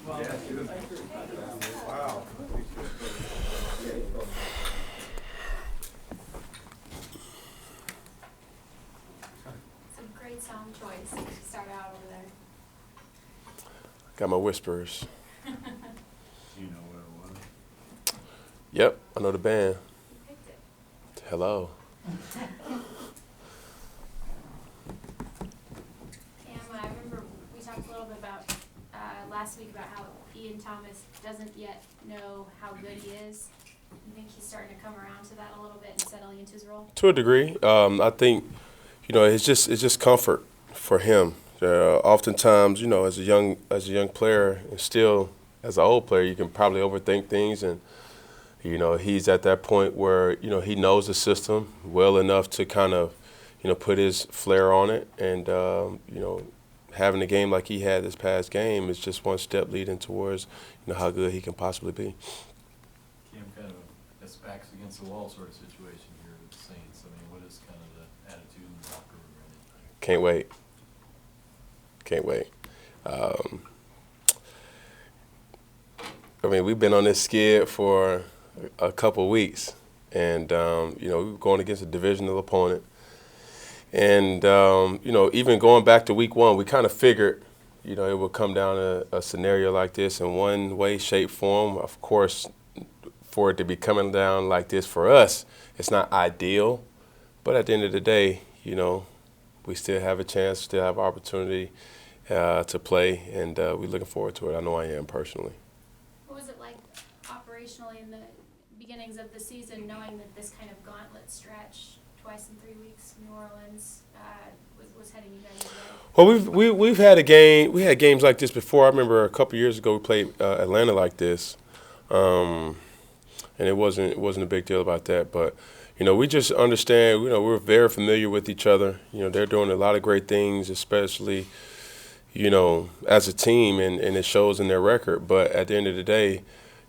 Wow. Some great song choice to start out over there. Got my whispers. You know what it was? Yep, I know the band. You picked it. Hello. Cam, I remember we talked a little bit about last week about how Ian Thomas doesn't yet know how good he is. You think he's starting to come around to that a little bit and settling into his role? To a degree, I think, it's just comfort for him. Oftentimes, as a young player, and still as an old player, you can probably overthink things, and he's at that point where he knows the system well enough to kind of put his flair on it, and having a game like he had this past game is just one step leading towards how good he can possibly be. Cam, kind of a backs against the wall sort of situation here with the Saints. I mean, what is kind of the attitude in the locker room right now? Can't wait. Can't wait. We've been on this skid for a couple of weeks, and we were going against a divisional opponent, and even going back to week one, we kind of figured, it would come down to a scenario like this in one way, shape, form. Of course, for it to be coming down like this for us, it's not ideal, but at the end of the day, we still have a chance, still have opportunity to play, and we're looking forward to it. I know I am personally. What was it like operationally in the beginnings of the season, knowing that this kind of gauntlet stretch, twice in 3 weeks, New Orleans, was heading you guys away? Well, we've had a game. We had games like this before. I remember a couple years ago we played Atlanta like this, and it wasn't a big deal about that. But we just understand. We're very familiar with each other. They're doing a lot of great things, especially as a team, and it shows in their record. But at the end of the day,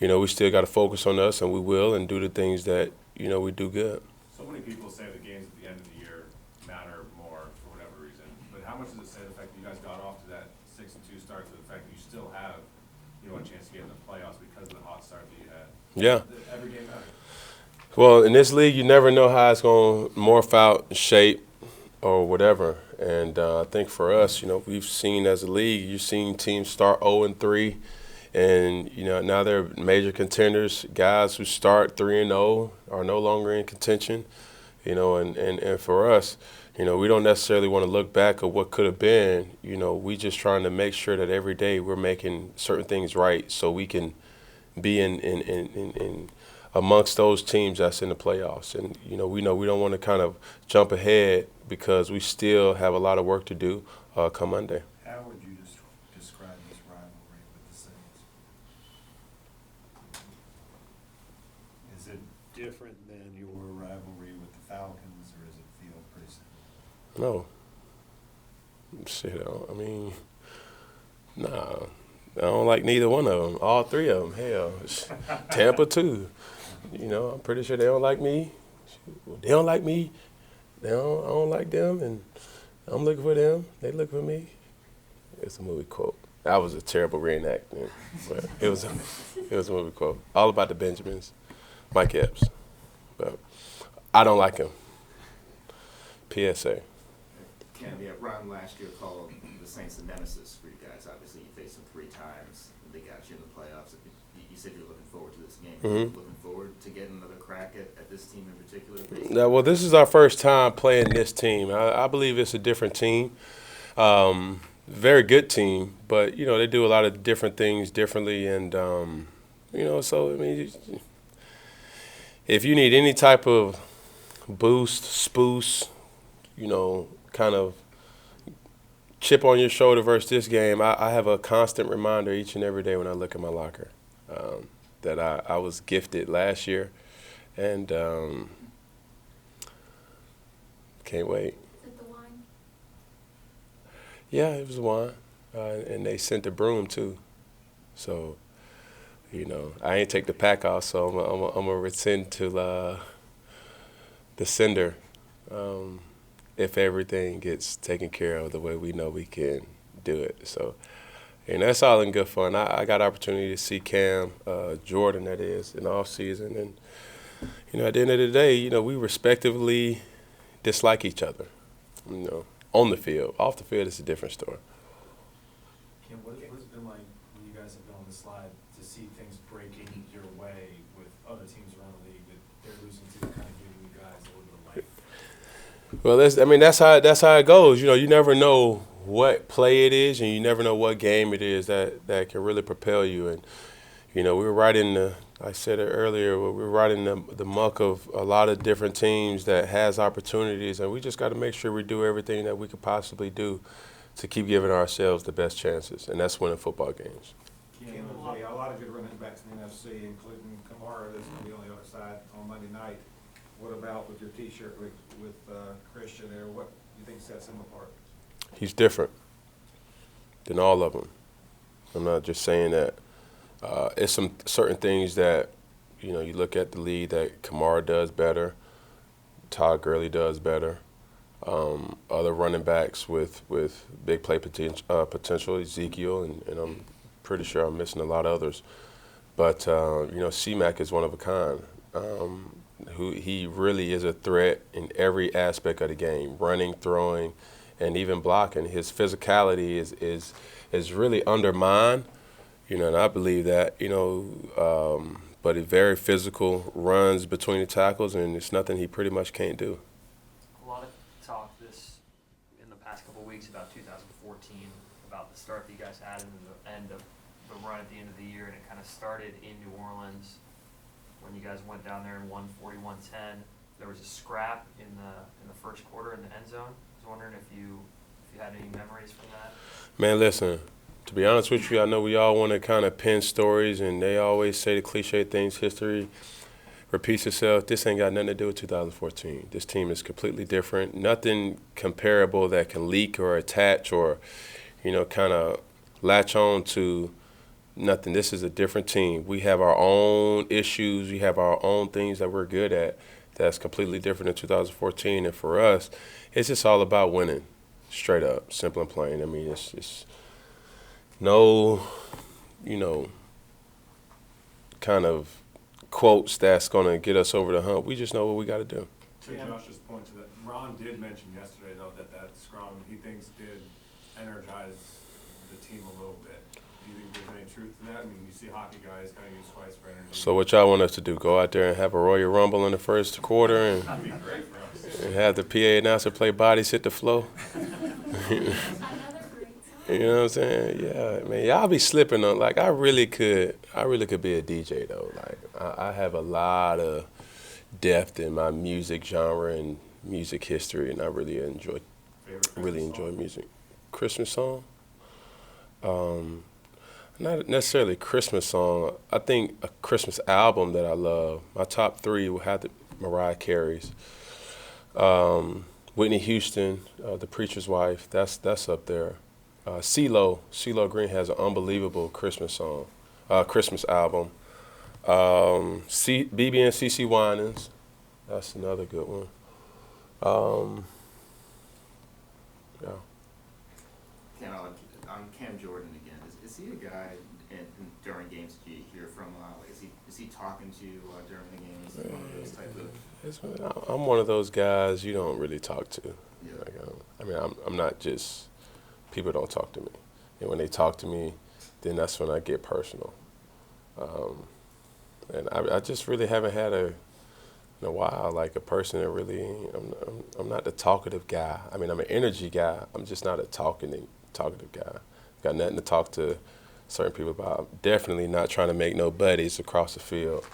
we still got to focus on us, and we will, and do the things that we do good. So many people say the games at the end of the year matter more for whatever reason. But how much does it say the fact that you guys got off to that 6-2 start to the fact that you still have a chance to get in the playoffs because of the hot start that you had? Yeah. Every game matters. Well, in this league, you never know how it's going to morph out, shape, or whatever. And I think for us, we've seen as a league, you've seen teams start 0-3, and now they're major contenders. Guys who start 3-0 are no longer in contention. And for us, we don't necessarily want to look back at what could have been. We just trying to make sure that every day we're making certain things right so we can be in amongst those teams that's in the playoffs. And we don't want to kind of jump ahead because we still have a lot of work to do come Monday. How would you describe this rivalry with the Saints? Is it different than your rivalry with the Falcons, or does it feel pretty similar? No. Shit, nah. I don't like neither one of them. All three of them. Hell, Tampa too. I'm pretty sure they don't like me. They don't like me. I don't like them, and I'm looking for them. They look for me. It's a movie quote. That was a terrible reenactment, but it was a movie quote. All about the Benjamins, Mike Epps. But I don't like him. PSA. Kennedy, Ron last year called the Saints a nemesis for you guys. Obviously, you faced them 3 times. They got you in the playoffs. You said you're looking forward to this game. Mm-hmm. Looking forward to getting another crack at this team in particular? Well, this is our first time playing this team. I believe it's a different team. Very good team, but, they do a lot of different things differently. And, if you need any type of boost, spoost, kind of chip on your shoulder versus this game, I have a constant reminder each and every day when I look at my locker that I was gifted last year, and can't wait. Is it the wine? Yeah, it was wine, and they sent the broom too. So, I ain't take the pack off, so I'm gonna rescind to the sender. If everything gets taken care of the way we know we can do it. So, And that's all in good fun. I got opportunity to see Cam, Jordan, that is, in the off season, and at the end of the day, we respectively dislike each other. On the field, off the field, it's a different story. Kim, what has it been like when you guys have been on the slide to see things breaking your way with other teams around the league that they're losing to, kind of giving you guys a little bit of life? Well, that's how it goes. You never know what play it is, and you never know what game it is that can really propel you. And we were right in the, I said it earlier, we were right in the muck of a lot of different teams that has opportunities, and we just got to make sure we do everything that we could possibly do to keep giving ourselves the best chances, and that's winning football games. Ken, a lot of good running backs in the NFC, including Kamara, that's going to be on the other side on Monday night. What about with your T-shirt with Christian there? What do you think sets him apart? He's different than all of them. I'm not just saying that. It's some certain things that, you look at the league that Kamara does better, Todd Gurley does better. Other running backs with big play potential, Ezekiel, and I'm pretty sure I'm missing a lot of others. But, C-Mac is one of a kind. Who he really is a threat in every aspect of the game, running, throwing, and even blocking. His physicality is really undermined, and I believe that, but he's very physical, runs between the tackles, and it's nothing he pretty much can't do. A lot of talk in the past couple of weeks about 2014, about the start that you guys had and the end of the run at the end of the year, and it kind of started in New Orleans when you guys went down there and won 41-10. There was a scrap in the first quarter in the end zone. I was wondering if you had any memories from that. Man, listen, to be honest with you, I know we all want to kind of pin stories, and they always say the cliche things, history repeats itself. This ain't got nothing to do with 2014. This team is completely different. Nothing comparable that can leak or attach or, kind of latch on to nothing. This is a different team. We have our own issues. We have our own things that we're good at that's completely different than 2014. And for us, it's just all about winning, straight up, simple and plain. I mean, it's no, kind of quotes that's going to get us over the hump. We just know what we got to do. To Josh's point, to that, Ron did mention yesterday, though, that scrum he thinks did energize the team a little bit. Do you think there's any truth to that? I mean, you see hockey guys kind of use twice for energy. So what y'all want us to do, go out there and have a Royal Rumble in the first quarter and, That'd be great for us. and have the PA announcer play Bodies Hit the Flow? Another great song. You know what I'm saying? Yeah, man, y'all be slipping on, like, I really could be a DJ, though. Like, I have a lot of depth in my music genre and music history, and I really enjoy music. Christmas song? Not necessarily a Christmas song. I think a Christmas album that I love. My top three will have Mariah Carey's. Whitney Houston, The Preacher's Wife, that's up there. CeeLo Green has an unbelievable Christmas song, Christmas album. BB and CeCe Winans, that's another good one. Yeah. Ken, on Cam Jordan again, is he a guy during games that you hear from a lot? Like, is he talking to you during the games? Is he one of those type of? I'm one of those guys you don't really talk to. Yeah. Like, I'm not just, people don't talk to me. And when they talk to me, then that's when I get personal. And I just really haven't had in a while, like a person that really, I'm not the talkative guy. I mean, I'm an energy guy. I'm just not a talkative guy. Got nothing to talk to certain people about. I'm definitely not trying to make no buddies across the field.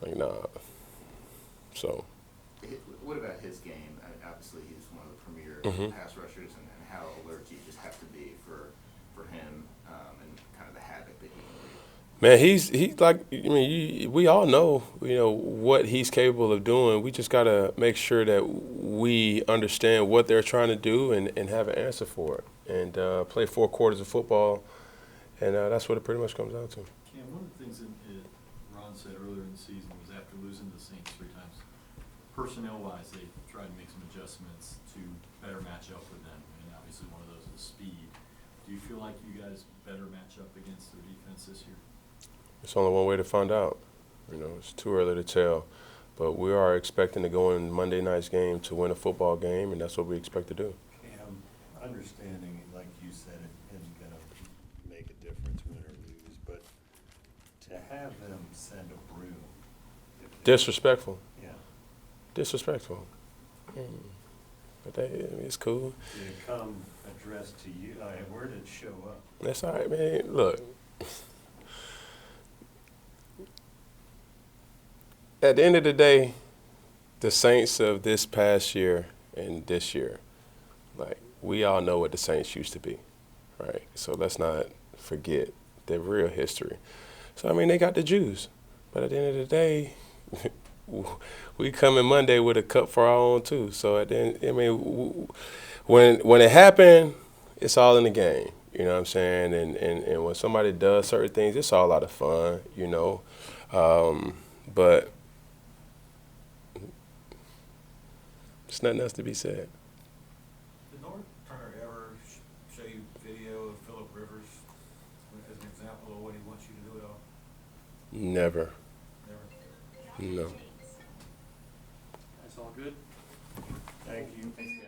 Like, nah. So. What about his game? Obviously, he's one of the premier pass rushers, and how alert you just have to be for him and kind of the havoc that he can lead. Man, he's like, I mean, we all know, what he's capable of doing. We just got to make sure that we understand what they're trying to do and have an answer for it. And play 4 quarters of football, and that's what it pretty much comes down to. Cam, one of the things that Ron said earlier in the season was after losing the Saints 3 times, personnel-wise, they tried to make some adjustments to better match up with them, and obviously one of those is speed. Do you feel like you guys better match up against their defense this year? It's only one way to find out. You know, it's too early to tell. But we are expecting to go in Monday night's game to win a football game, and that's what we expect to do. Cam, understanding, like you said, it isn't gonna make a difference win or lose, but to have them send a broom. if they- Disrespectful. Yeah, Disrespectful. But it's cool. did it come addressed to you, where did it show up? That's all right, man. Look. At the end of the day, the Saints of this past year and this year, like, we all know what the Saints used to be, right? So let's not forget their real history. So, I mean, they got the Jews. But at the end of the day, we come in Monday with a cup for our own, too. So, at the end, I mean, when it happened, it's all in the game. You know what I'm saying? And when somebody does certain things, it's all a lot of fun, you know. But there's nothing else to be said. Did North Turner ever show you video of Phillip Rivers as an example of what he wants you to do at all? Never. Never? No. That's all good? Thank you. Thanks, Cam.